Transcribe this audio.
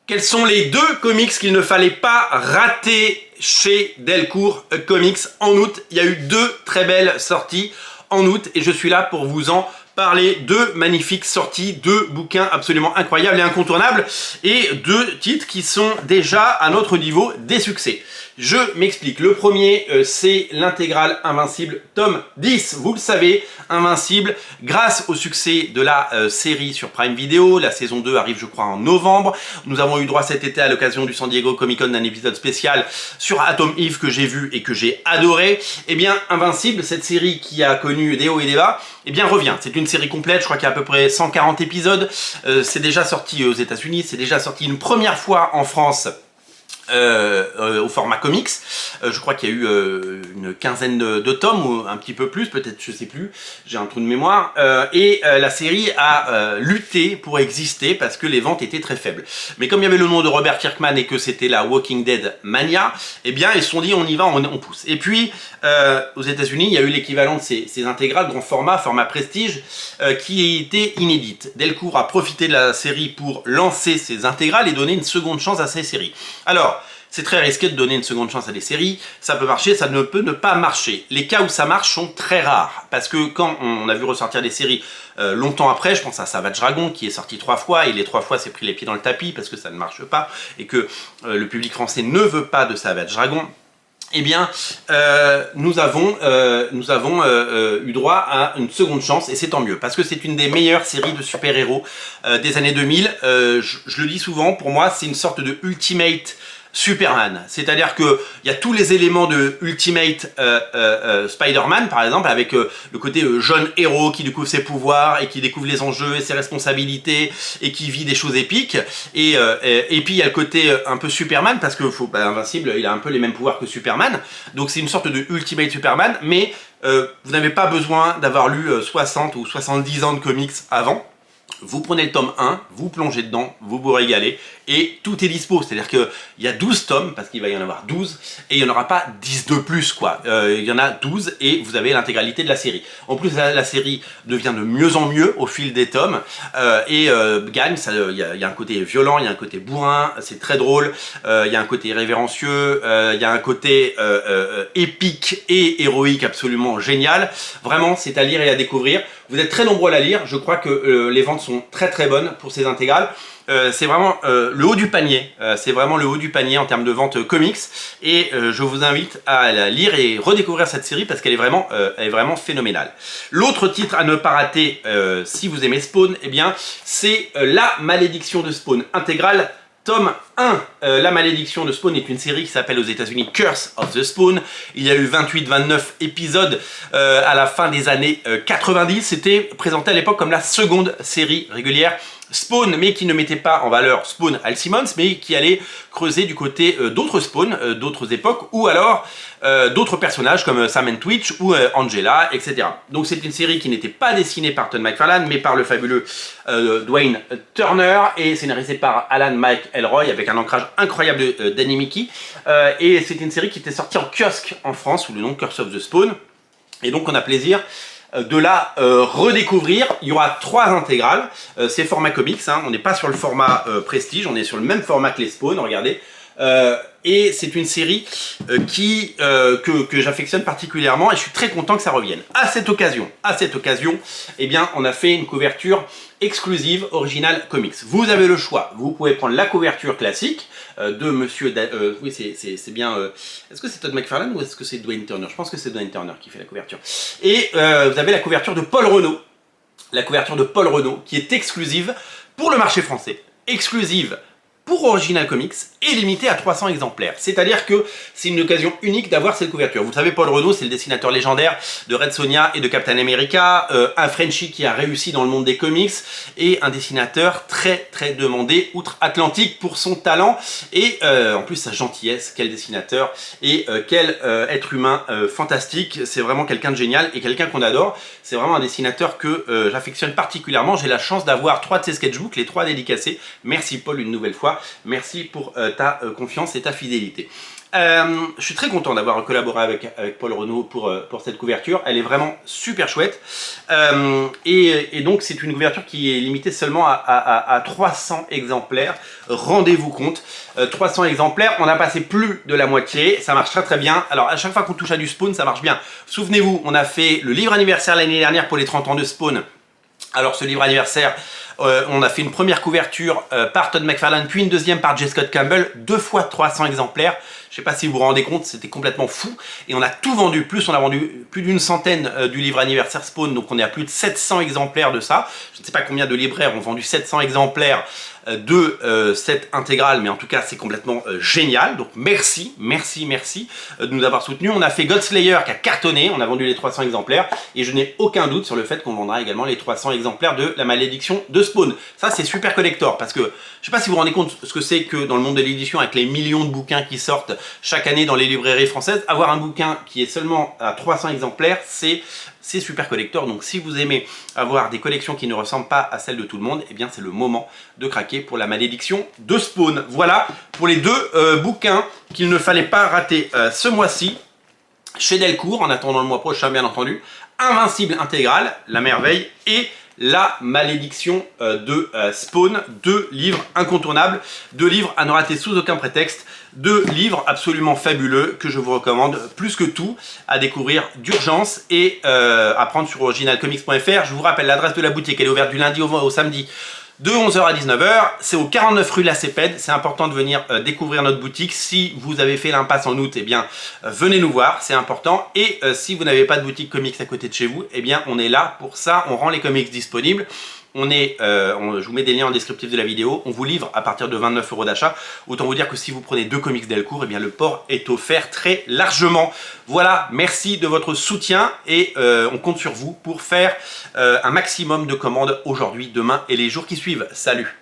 Quels sont les deux comics qu'il ne fallait pas rater chez Delcourt Comics en août? Il y a eu deux très belles sorties en août et je suis là pour vous en parler. Deux magnifiques sorties, deux bouquins absolument incroyables et incontournables et deux titres qui sont déjà à notre niveau des succès. Je m'explique. Le premier, c'est l'intégrale Invincible, tome 10. Vous le savez, Invincible, grâce au succès de la série sur Prime Video, la saison 2 arrive je crois en novembre. Nous avons eu droit cet été à l'occasion du San Diego Comic Con d'un épisode spécial sur Atom Eve que j'ai vu et que j'ai adoré. Eh bien, Invincible, cette série qui a connu des hauts et des bas, eh bien revient. C'est une série complète, je crois qu'il y a à peu près 140 épisodes. C'est déjà sorti aux États-Unis, c'est déjà sorti une première fois en France. Au format comics, je crois qu'il y a eu une quinzaine de tomes ou un petit peu plus, peut-être, je sais plus, j'ai un trou de mémoire, et la série a lutté pour exister parce que les ventes étaient très faibles. Mais comme il y avait le nom de Robert Kirkman et que c'était la Walking Dead Mania, eh bien ils se sont dit on y va, on pousse. Et puis aux États-Unis, il y a eu l'équivalent de ces intégrales grand format prestige, qui était inédite. Delcourt a profité de la série pour lancer ces intégrales et donner une seconde chance à ces séries. Alors, c'est très risqué de donner une seconde chance à des séries, ça peut marcher, ça ne peut ne pas marcher. Les cas où ça marche sont très rares, parce que quand on a vu ressortir des séries longtemps après, je pense à Savage Dragon qui est sorti 3 fois, et les 3 fois s'est pris les pieds dans le tapis parce que ça ne marche pas, et que le public français ne veut pas de Savage Dragon, eh bien, nous avons eu droit à une seconde chance, et c'est tant mieux, parce que c'est une des meilleures séries de super-héros des années 2000. Je le dis souvent, pour moi, c'est une sorte de Ultimate Superman, c'est-à-dire que il y a tous les éléments de Ultimate Spider-Man par exemple, avec le côté jeune héros qui découvre ses pouvoirs et qui découvre les enjeux et ses responsabilités et qui vit des choses épiques, et puis il y a le côté un peu Superman parce que Invincible il a un peu les mêmes pouvoirs que Superman, donc c'est une sorte de Ultimate Superman, mais vous n'avez pas besoin d'avoir lu 60 ou 70 ans de comics avant. Vous prenez le tome 1, vous plongez dedans, vous vous régalez, et tout est dispo. C'est-à-dire qu'il y a 12 tomes, parce qu'il va y en avoir 12, et il n'y en aura pas 10 de plus, quoi. Il y en a 12, et vous avez l'intégralité de la série. En plus, la série devient de mieux en mieux au fil des tomes, et gagne. Il y a un côté violent, il y a un côté bourrin, c'est très drôle, il y a un côté révérencieux, il y a un côté épique et héroïque absolument génial. Vraiment, c'est à lire et à découvrir. Vous êtes très nombreux à la lire, je crois que les ventes sont très très bonnes pour ces intégrales. C'est vraiment le haut du panier, c'est vraiment le haut du panier en termes de vente comics, et je vous invite à la lire et redécouvrir cette série parce qu'elle est vraiment phénoménale. L'autre titre à ne pas rater si vous aimez Spawn, eh bien c'est La Malédiction de Spawn intégrale. Tome 1, La Malédiction de Spawn est une série qui s'appelle aux États-Unis Curse of the Spawn. Il y a eu 28-29 épisodes à la fin des années 90. C'était présenté à l'époque comme la seconde série régulière Spawn, mais qui ne mettait pas en valeur Spawn Al Simmons, mais qui allait creuser du côté d'autres Spawn, d'autres époques, ou alors d'autres personnages comme Sam Twitch ou Angela, etc. Donc c'est une série qui n'était pas dessinée par Todd McFarlane, mais par le fabuleux Dwayne Turner, et scénarisée par Alan Mike Elroy, avec un ancrage incroyable de Danny Mickey. Et c'est une série qui était sortie en kiosque en France, sous le nom Curse of the Spawn. Et donc on a plaisir de la redécouvrir. Il y aura 3 intégrales, c'est format comics, hein. On n'est pas sur le format prestige, on est sur le même format que les Spawn, regardez. Et c'est une série que j'affectionne particulièrement, et je suis très content que ça revienne. À cette occasion, eh bien, on a fait une couverture exclusive Original Comics. Vous avez le choix, vous pouvez prendre la couverture classique de monsieur... oui, c'est bien... est-ce que c'est Todd McFarlane ou est-ce que c'est Dwayne Turner? Je pense que c'est Dwayne Turner qui fait la couverture. Et vous avez la couverture de Paul Renaud. La couverture de Paul Renaud, qui est exclusive pour le marché français. Exclusive pour Original Comics et limité à 300 exemplaires. C'est-à-dire que c'est une occasion unique d'avoir cette couverture. Vous savez, Paul Renaud, c'est le dessinateur légendaire de Red Sonja et de Captain America, un Frenchie qui a réussi dans le monde des comics, et un dessinateur très très demandé outre-Atlantique pour son talent, et en plus sa gentillesse. Quel dessinateur, et quel être humain fantastique. C'est vraiment quelqu'un de génial et quelqu'un qu'on adore. C'est vraiment un dessinateur que j'affectionne particulièrement. J'ai la chance d'avoir 3 de ses sketchbooks, les 3 dédicacés. Merci Paul une nouvelle fois. toi. Merci pour ta confiance et ta fidélité. Je suis très content d'avoir collaboré avec Paul Renaud pour cette couverture. Elle est vraiment super chouette. Et donc, c'est une couverture qui est limitée seulement à 300 exemplaires. Rendez-vous compte, 300 exemplaires. On a passé plus de la moitié. Ça marche très très bien. Alors, à chaque fois qu'on touche à du Spawn, ça marche bien. Souvenez-vous, on a fait le livre anniversaire l'année dernière pour les 30 ans de Spawn. Alors, ce livre anniversaire, on a fait une première couverture par Todd McFarlane, puis une deuxième par J. Scott Campbell, 2 fois 300 exemplaires. Je ne sais pas si vous vous rendez compte, c'était complètement fou. Et on a tout vendu, plus on a vendu plus d'une centaine du livre anniversaire Spawn, donc on est à plus de 700 exemplaires de ça. Je ne sais pas combien de libraires ont vendu 700 exemplaires de cette intégrale, mais en tout cas c'est complètement génial. Donc merci de nous avoir soutenus. On a fait Godslayer qui a cartonné, on a vendu les 300 exemplaires et je n'ai aucun doute sur le fait qu'on vendra également les 300 exemplaires de La Malédiction de Spawn. Ça c'est super collector parce que je ne sais pas si vous vous rendez compte ce que c'est que dans le monde de l'édition avec les millions de bouquins qui sortent chaque année dans les librairies françaises, avoir un bouquin qui est seulement à 300 exemplaires, c'est super collector. Donc si vous aimez avoir des collections qui ne ressemblent pas à celles de tout le monde, eh bien c'est le moment de craquer pour La Malédiction de Spawn. Voilà pour les deux bouquins qu'il ne fallait pas rater ce mois-ci chez Delcourt, en attendant le mois prochain bien entendu. Invincible intégrale, La Merveille et La Malédiction de Spawn, 2 livres incontournables, 2 livres à ne rater sous aucun prétexte, 2 livres absolument fabuleux que je vous recommande plus que tout à découvrir d'urgence et à prendre sur originalcomics.fr. Je vous rappelle l'adresse de la boutique, elle est ouverte du lundi au samedi de 11h à 19h, c'est au 49 rue de la Cépède. C'est important de venir découvrir notre boutique. Si vous avez fait l'impasse en août, eh bien venez nous voir, c'est important. Et si vous n'avez pas de boutique comics à côté de chez vous, eh bien on est là pour ça, on rend les comics disponibles. Je vous mets des liens en descriptif de la vidéo, on vous livre à partir de 29 € d'achat. Autant vous dire que si vous prenez 2 comics Delcourt, eh bien le port est offert très largement. Voilà, merci de votre soutien et on compte sur vous pour faire un maximum de commandes aujourd'hui, demain et les jours qui suivent. Salut!